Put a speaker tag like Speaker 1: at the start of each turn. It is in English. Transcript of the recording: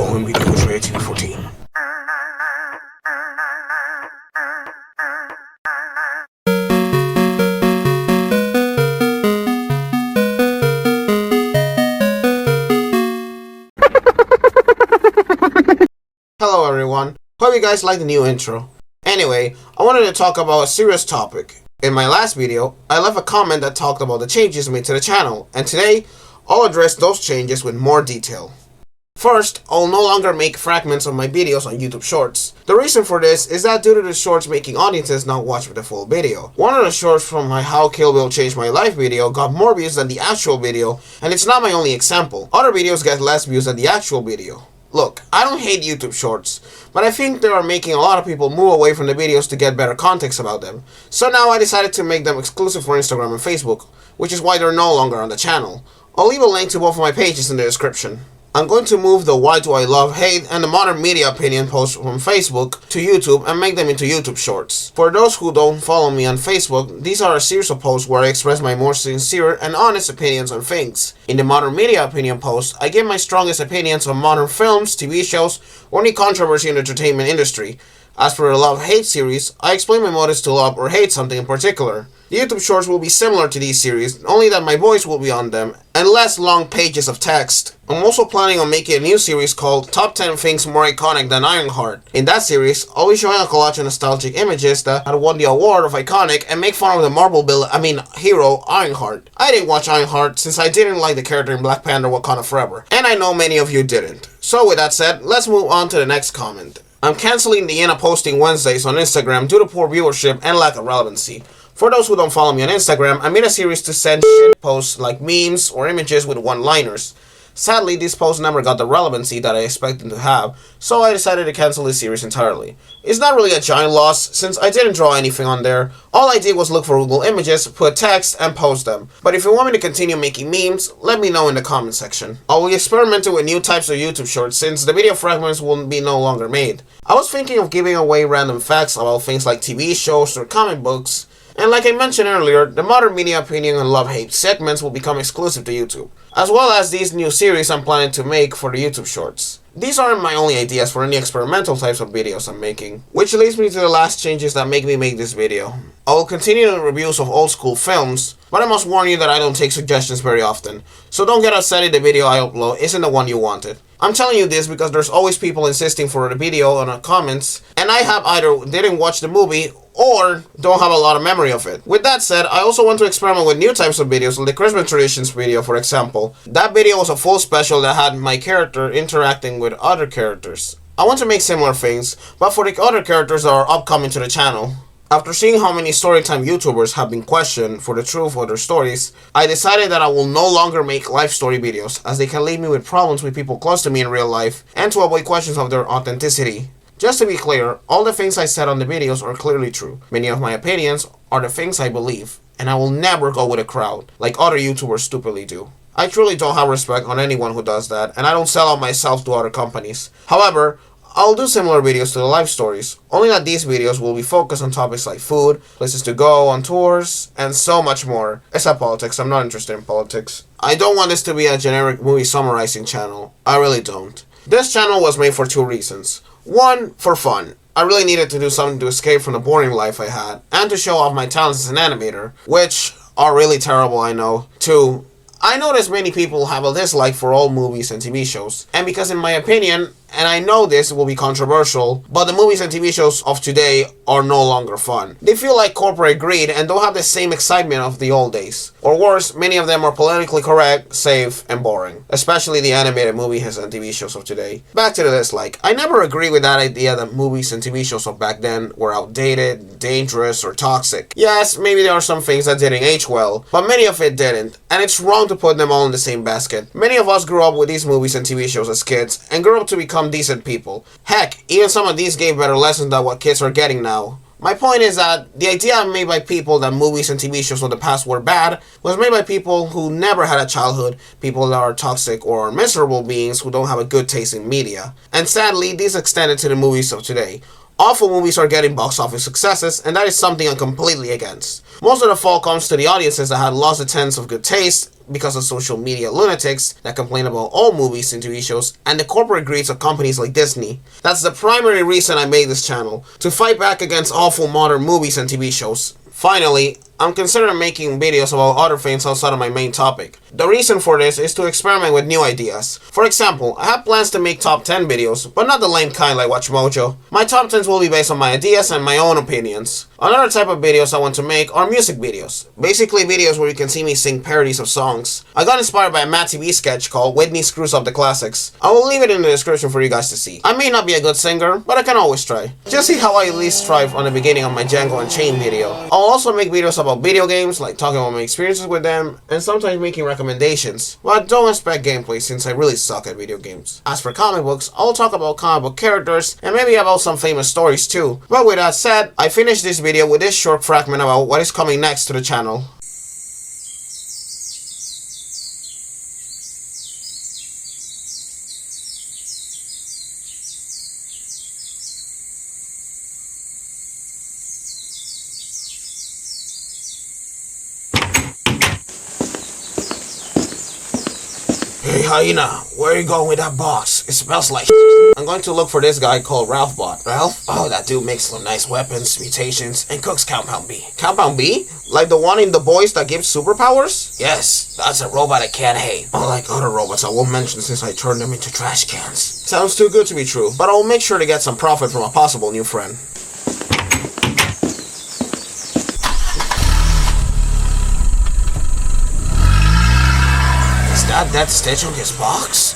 Speaker 1: following video was rated TV-14.
Speaker 2: Hello everyone, hope you guys like the new intro. Anyway, I wanted to talk about a serious topic. In my last video, I left a comment that talked about the changes made to the channel, and today, I'll address those changes with more detail. First, I'll no longer make fragments of my videos on YouTube Shorts. The reason for this is that due to the shorts making audiences not watch the full video. One of the shorts from my How Kill Bill Changed My Life video got more views than the actual video, and it's not my only example. Other videos get less views than the actual video. Look, I don't hate YouTube Shorts, but I think they are making a lot of people move away from the videos to get better context about them. So now I decided to make them exclusive for Instagram and Facebook, which is why they're no longer on the channel. I'll leave a link to both of my pages in the description. I'm going to move the Why Do I Love Hate and the Modern Media Opinion posts from Facebook to YouTube and make them into YouTube Shorts. For those who don't follow me on Facebook, these are a series of posts where I express my more sincere and honest opinions on things. In the Modern Media Opinion post, I give my strongest opinions on modern films, TV shows, or any controversy in the entertainment industry. As for the Love-Hate series, I explain my motives to love or hate something in particular. The YouTube Shorts will be similar to these series, only that my voice will be on them, and less long pages of text. I'm also planning on making a new series called Top 10 Things More Iconic Than Ironheart. In that series, I'll be showing a collage of nostalgic images that had won the award of iconic and make fun of the hero Ironheart. I didn't watch Ironheart since I didn't like the character in Black Panther Wakanda Forever, and I know many of you didn't. So with that said, let's move on to the next comment. I'm canceling the Anna posting Wednesdays on Instagram due to poor viewership and lack of relevancy. For those who don't follow me on Instagram, I made a series to send shit posts like memes or images with one-liners. Sadly, these posts never got the relevancy that I expected to have, so I decided to cancel this series entirely. It's not really a giant loss, since I didn't draw anything on there. All I did was look for Google Images, put text, and post them. But if you want me to continue making memes, let me know in the comment section. I will experiment with new types of YouTube Shorts, since the video fragments will be no longer made. I was thinking of giving away random facts about things like TV shows or comic books. And like I mentioned earlier, the Modern Media Opinion and Love-Hate segments will become exclusive to YouTube, as well as these new series I'm planning to make for the YouTube Shorts. These aren't my only ideas for any experimental types of videos I'm making, which leads me to the last changes that make me make this video. I will continue the reviews of old school films, but I must warn you that I don't take suggestions very often, so don't get upset if the video I upload isn't the one you wanted. I'm telling you this because there's always people insisting for the video in the comments, and I have either didn't watch the movie or don't have a lot of memory of it. With that said, I also want to experiment with new types of videos, like the Christmas Traditions video for example. That video was a full special that had my character interacting with other characters. I want to make similar things, but for the other characters that are upcoming to the channel. After seeing how many storytime YouTubers have been questioned for the truth of their stories, I decided that I will no longer make life story videos, as they can leave me with problems with people close to me in real life, and to avoid questions of their authenticity. Just to be clear, all the things I said on the videos are clearly true. Many of my opinions are the things I believe, and I will never go with a crowd, like other YouTubers stupidly do. I truly don't have respect on anyone who does that, and I don't sell out myself to other companies. However, I'll do similar videos to the life stories, only that these videos will be focused on topics like food, places to go on tours, and so much more. Except politics, I'm not interested in politics. I don't want this to be a generic movie summarizing channel. I really don't. This channel was made for two reasons. One, for fun. I really needed to do something to escape from the boring life I had, and to show off my talents as an animator, which are really terrible, I know. Two, I notice many people have a dislike for old movies and TV shows, and because in my opinion, and I know this will be controversial, but the movies and TV shows of today are no longer fun. They feel like corporate greed and don't have the same excitement of the old days. Or worse, many of them are politically correct, safe, and boring. Especially the animated movies and TV shows of today. Back to the dislike. I never agree with that idea that movies and TV shows of back then were outdated, dangerous, or toxic. Yes, maybe there are some things that didn't age well, but many of it didn't, and it's wrong to put them all in the same basket. Many of us grew up with these movies and TV shows as kids, and grew up to become decent people. Heck, even some of these gave better lessons than what kids are getting now. My point is that the idea made by people that movies and TV shows of the past were bad was made by people who never had a childhood, people that are toxic or miserable beings who don't have a good taste in media. And sadly, these extended to the movies of today. Awful movies are getting box office successes, and that is something I'm completely against. Most of the fault comes to the audiences that had lost a sense of good taste because of social media lunatics that complain about all movies and TV shows, and the corporate greeds of companies like Disney. That's the primary reason I made this channel, to fight back against awful modern movies and TV shows. Finally, I'm considering making videos about other things outside of my main topic. The reason for this is to experiment with new ideas. For example, I have plans to make top 10 videos, but not the lame kind like Watch Mojo. My top 10s will be based on my ideas and my own opinions. Another type of videos I want to make are music videos. Basically videos where you can see me sing parodies of songs. I got inspired by a Matt TV sketch called Whitney Screws Up the Classics. I will leave it in the description for you guys to see. I may not be a good singer, but I can always try. Just see how I at least strive on the beginning of my Django Unchained video. I'll also make videos about video games, like talking about my experiences with them, and sometimes making recommendations. But don't expect gameplay since I really suck at video games. As for comic books, I'll talk about comic book characters, and maybe about some famous stories too. But with that said, I finished this video with this short fragment about what is coming next to the channel. Hey Hyena, where are you going with that box? It smells like I'm going to look for this guy called Ralphbot. Ralph? Oh, that dude makes some nice weapons, mutations, and cooks Compound B. Compound B? Like the one in The Boys that gives superpowers? Yes, that's a robot I can't hate. Unlike other robots I won't mention since I turned them into trash cans. Sounds too good to be true, but I will make sure to get some profit from a possible new friend. That Stitch on his box?